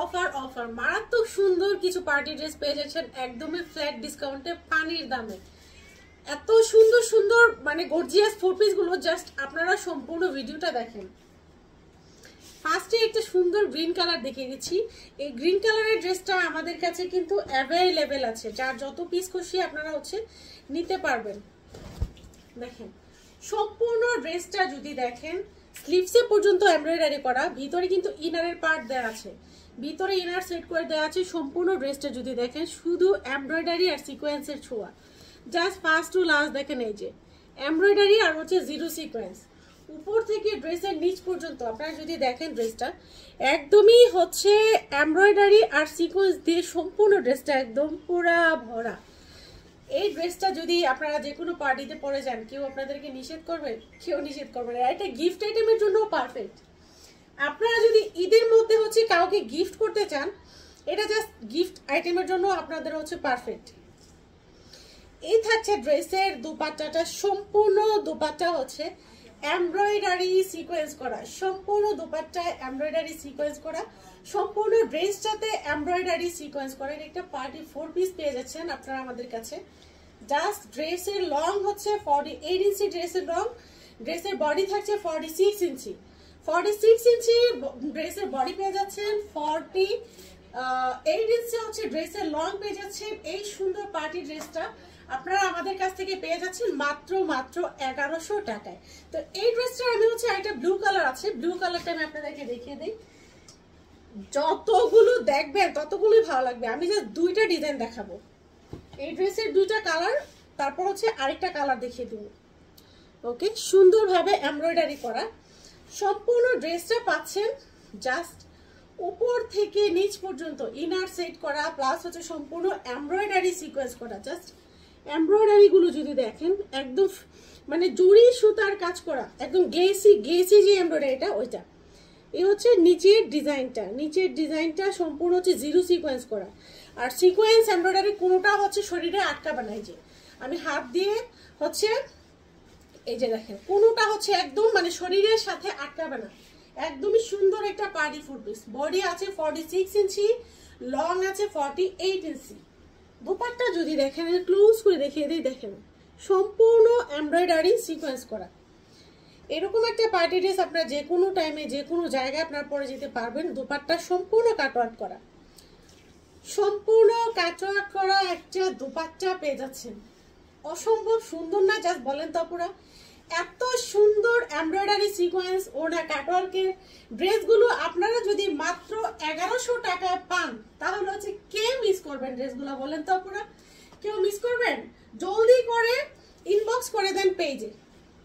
Offer offer মারাত্মক সুন্দর কিছু পার্টি ড্রেস পেয়ে যাচ্ছেন একদমই ফ্ল্যাট ডিসকাউন্টে পানির দামে। এত সুন্দর সুন্দর মানে গর্জিয়াস ফোর পিস গুলো জাস্ট আপনারা সম্পূর্ণ ভিডিওটা দেখেন। ফার্স্টে একটা সুন্দর গ্রিন কালার দেখিয়ে দিচ্ছি। এই গ্রিন কালারের ড্রেসটা আমাদের কাছে কিন্তু অ্যাভেলেবেল আছে, যার যত পিস খুশি আপনারা হচ্ছে নিতে পারবেন। দেখেন সম্পূর্ণ ড্রেসটা যদি দেখেন স্লিভসে পর্যন্ত এমব্রয়ডারি করা, ভিতরে কিন্তু ইনারের পার্ট দেওয়া আছে, ভিতরে ইনার সেট করে দেওয়া আছে। সম্পূর্ণ ড্রেসটা যদি দেখেন শুধু এমব্রয়ডারি আর সিকোয়েন্সের ছোঁয়া, জাস্ট ফার্স্ট টু লাস্ট দেখেন এই যে এমব্রয়ডারি আর হচ্ছে জিরো সিকোয়েন্স। উপর থেকে ড্রেসের নিচ পর্যন্ত আপনারা যদি দেখেন ড্রেসটা একদমই হচ্ছে এমব্রয়ডারি আর সিকোয়েন্স দিয়ে সম্পূর্ণ ড্রেসটা একদম পুরা ভরা। এই ড্রেসটা যদি আপনারা যে কোনো পার্টিতে পরে যান কেউ আপনাদেরকে নিষেধ করবে? কেউ নিষেধ করবে না। এটা গিফট আইটেমের জন্য পারফেক্ট। আপনারা যদি ঈদের মধ্যে হচ্ছে কাউকে গিফট করতে চান, এটা জাস্ট গিফট আইটেমের জন্য আপনাদের হচ্ছে পারফেক্ট। এই থাকছে ড্রেসের দুপাট্টাটা, সম্পূর্ণ দুপাট্টা হচ্ছে এমব্রয়ডারি সিকোয়েন্স করা, সম্পূর্ণ দুপাট্টায় এমব্রয়ডারি সিকোয়েন্স করা, সম্পূর্ণ ড্রেসটাতে এমব্রয়ডারি সিকোয়েন্স করা। একটা পার্টি ফোর পিস পেয়ে যাচ্ছেন আপনারা আমাদের কাছে। জাস্ট ড্রেসের লং হচ্ছে 48 ইঞ্চি ড্রেসের লং, ড্রেসের বডি থাকছে 46 ইঞ্চি। 46 ইঞ্চি ড্রেসের বডি পেয়ে যাচ্ছেন, 48 ইঞ্চি হচ্ছে ড্রেসের লং পেয়ে যাচ্ছেন। এই সুন্দর পার্টি ড্রেসটা আপনারা আমাদের কাছ থেকে পেয়ে যাচ্ছেন মাত্র 1100 টাকায়। তো এই ড্রেসটা আমি হচ্ছে একটা ব্লু কালার আছে, ব্লু কালারটা আমি আপনাদেরকে দেখিয়ে দিই। যতগুলো দেখবেন ততগুলোই ভালো লাগবে। আমি জাস্ট দুইটা ডিজাইন দেখাবো, এই ড্রেসের দুইটা কালার, তারপর হচ্ছে আরেকটা কালার দেখিয়ে দিব। ওকে, সুন্দরভাবে এমব্রয়ডারি করা সম্পূর্ণ ড্রেসটা পাচ্ছেন জাস্ট উপর থেকে নিচ পর্যন্ত ইনার সেট করা, প্লাস হচ্ছে সম্পূর্ণ এমব্রয়ডারি সিকোয়েন্স করা। জাস্ট এমব্রয়ডারি গুলো যদি দেখেন একদম মানে জরি সুতার কাজ করা, একদম গ্লেসি গ্লেসি যে এমব্রয়ডারিটা ওইটা। এই হচ্ছে নিচের ডিজাইনটা, নিচের ডিজাইনটা সম্পূর্ণ হচ্ছে জিরো সিকোয়েন্স করা। আর সিকোয়েন্স এমব্রয়ডারি কোনোটা হচ্ছে শরীরে আটকা বানাই, যে আমি হাত দিয়ে হচ্ছে এই যে দেখেন কোনোটা হচ্ছে একদম মানে শরীরের সাথে আটকাবে না। একদমই সুন্দর একটা পার্টি ফুড পিস। বডি আছে 46 ইঞ্চি, লং আছে 48 ইঞ্চি। দুপাট্টা যদি দেখেন ক্লোজ করে দেখিয়ে দিই, দেখেন সম্পূর্ণ এমব্রয়ডারি সিকোয়েন্স করা। এরকম একটা পার্টি ড্রেস আপনারা যে কোনো টাইমে যে কোনো জায়গায় আপনারা পরে যেতে পারবেন। দুপাট্টা সম্পূর্ণ কাটওয়ার্ক করা, সম্পূর্ণ কাটওয়ার্ক করা একটা দুপাট্টা পেয়ে যাচ্ছেন। অসম্ভব সুন্দর না? জাস্ট বলেন তো পুরা এত সুন্দর এমব্রয়ডারি সিকোয়েন্স ওনা কাটওয়ার্কের ড্রেসগুলো আপনারা যদি মাত্র 1100 টাকায় পান তাহলে হচ্ছে কে মিস করবেন ড্রেসগুলো? বলেন তো পুরা কেউ মিস করবেন? জলদি করে ইনবক্স করে দেন পেজে।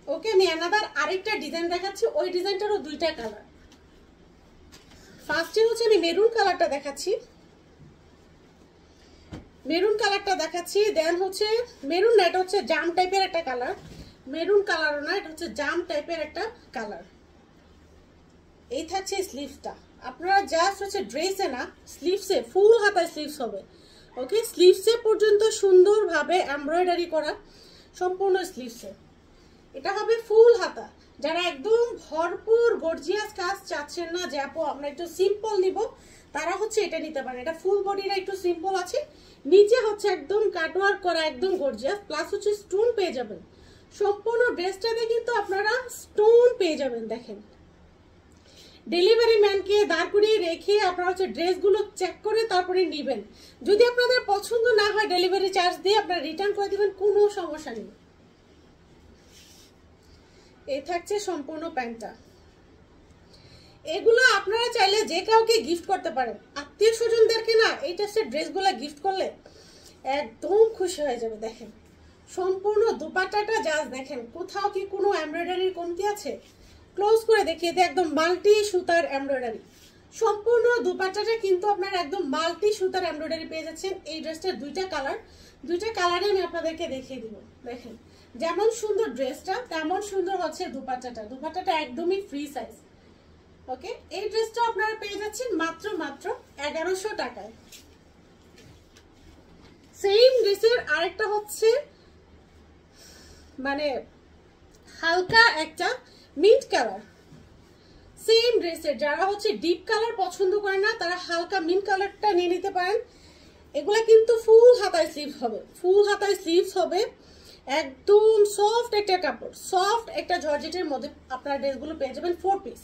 ওকে, আমি অ্যানাদার আরেকটা ডিজাইন দেখাচ্ছি, ওই ডিজাইনটারও দুইটা কালার। ফার্স্টে হচ্ছে আমি মেরুন কালারটা দেখাচ্ছি, মেরুন কালারটা দেখাচ্ছি। দেন হচ্ছে মেরুন না, এটা হচ্ছে জাম টাইপের একটা কালার, মেরুন কালারও না, এটা হচ্ছে জাম টাইপের একটা কালার। এই থাকছে স্লিভসটা। আপনারা জাস্ট হচ্ছে ড্রেসে না, স্লিভসে ফুল হাতায় স্লিভস হবে। ওকে, স্লিভসে পর্যন্ত সুন্দরভাবে এমব্রয়ডারি করা সম্পূর্ণ স্লিভসে। এটা হবে ফুল হাতা। যারা একদম ভরপুর গর্জিয়াস কাজ চাচ্ছেন না, যে আপু আমরা একটু সিম্পল নিব, তারা হচ্ছে এটা নিতে পারেন। এটা ফুল বডিটা একটু সিম্পল আছে, নিচে হচ্ছে একদম কাটওয়ার্ক করা, একদম গর্জিয়াস, প্লাস হচ্ছে স্টোন পেয়ে যাবেন। সম্পূর্ণ ড্রেসটাতে কিন্তু আপনারা স্টোন পেয়ে যাবেন। দেখেন ডেলিভারি ম্যানকে দাঁড় করিয়ে রেখে আপনারা হচ্ছে ড্রেসগুলো চেক করে তারপরে নেবেন। যদি আপনাদের পছন্দ না হয় ডেলিভারি চার্জ দিয়ে আপনারা রিটার্ন করে দিবেন, কোনো সমস্যা নেই। এই থাকছে সম্পূর্ণ প্যান্টটা। এগুলো আপনারা চাইলে যে কাউকে গিফট করতে পারেন, আত্মীয় স্বজনদেরকে না এই টাইপের ড্রেসগুলো গিফট করলে একদম খুশি হয়ে যাবে। দেখেন সম্পূর্ণ দুপাট্টাটা জাস্ট দেখেন, কোথাও কি কোনো এমব্রয়ডারির কমতি আছে? ক্লোজ করে দেখিয়ে দিই, একদম মাল্টি সুতার এমব্রয়ডারি। সম্পূর্ণ দুপাট্টাটা কিন্তু আপনারা একদম মাল্টি সুতার এমব্রয়ডারি পেয়ে যাচ্ছেন। এই ড্রেসটার দুইটা কালার, দুইটা কালারে আমি আপনাদেরকে দেখিয়ে দিব। দেখেন যেমন সুন্দর ড্রেসটা তেমন সুন্দর হচ্ছে দুপাট্টাটা। দুপাট্টাটা একদমই ফ্রি সাইজ। ওকে, এই ড্রেসটা আপনারা পেয়ে যাচ্ছেন মাত্র 1100 টাকায়। সেম ড্রেসের আরেকটা হচ্ছে মানে হালকা একটা মিন্ট কালার, সেম ড্রেসের যারা হচ্ছে ডিপ কালার পছন্দ করে না তারা হালকা মিন্ট কালারটা নিয়ে নিতে পারেন। এগুলা কিন্তু ফুল হাতায় স্লিভস হবে, ফুল হাতায় স্লিভস হবে, একদম সফট একটা কাপড়, সফট একটা জর্জেটের মধ্যে আপনারা ড্রেসগুলো পেয়ে যাবেন 4 পিস।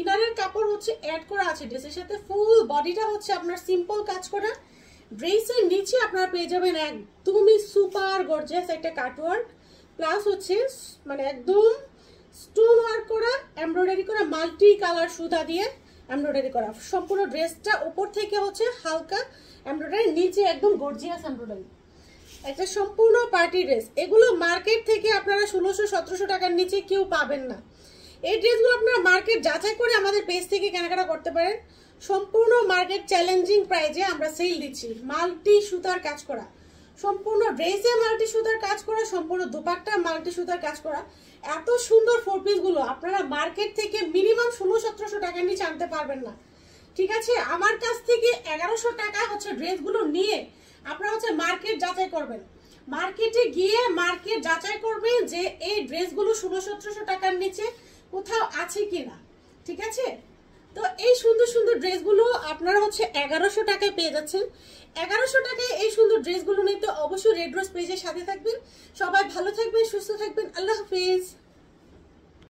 ইনারের কাপড় হচ্ছে অ্যাড করা আছে ড্রেসের সাথে, ফুল বডিটা হচ্ছে আপনার সিম্পল কাজ করা। ড্রেসের নিচে আপনারা পেয়ে যাবেন একদমই সুপার গর্জিয়াস একটা কাটওয়ার্ক, প্লাস হচ্ছে মানে একদম স্টোন ওয়ার্ক করা, এমব্রয়ডারি করা, মাল্টি কালার সুতা দিয়ে এমব্রয়ডারি করা। সম্পূর্ণ ড্রেসটা উপর থেকে হচ্ছে হালকা এমব্রয়ডারি, নিচে একদম গর্জিয়াস এমব্রয়ডারি, একটা সম্পূর্ণ পার্টি ড্রেস। এগুলো মার্কেট থেকে আপনারা 1600-1700 টাকার নিচে কেউ পাবেন না। এই ড্রেসগুলো আপনারা মার্কেট যাচাই করে আমাদের পেজ থেকে কেনাকাটা করতে পারেন। সম্পূর্ণ মার্কেট চ্যালেঞ্জিং প্রাইজে আমরা সেল দিচ্ছি। মাল্টি সুতার কাজ করা, সম্পূর্ণ ড্রেসে মাল্টি সুতার কাজ করা, সম্পূর্ণ দুপাট্টা মাল্টি সুতার কাজ করা। এত সুন্দর 4 পিসগুলো আপনারা মার্কেট থেকে মিনিমাম 1600-1700 টাকার নিচে আনতে পারবেন না, ঠিক আছে? আমার কাছ থেকে 1100 টাকা হচ্ছে ড্রেসগুলো নিয়ে আপনারা হচ্ছে মার্কেট যাচাই করবেন, মার্কেটে গিয়ে মার্কেট যাচাই করবেন যে এই ড্রেসগুলো 1600-1700 টাকার নিচে কোথাও আছে কিনা, ঠিক আছে? তো এই সুন্দর সুন্দর ড্রেসগুলো আপনারা হচ্ছে 1100 টাকায় পেয়ে যাচ্ছেন। 1100 টাকায় এই সুন্দর ড্রেসগুলো নিতে অবশ্যই রেড রোজ পেজের সাথে থাকবেন। সবাই ভালো থাকবেন, সুস্থ থাকবেন, আল্লাহ হাফেজ।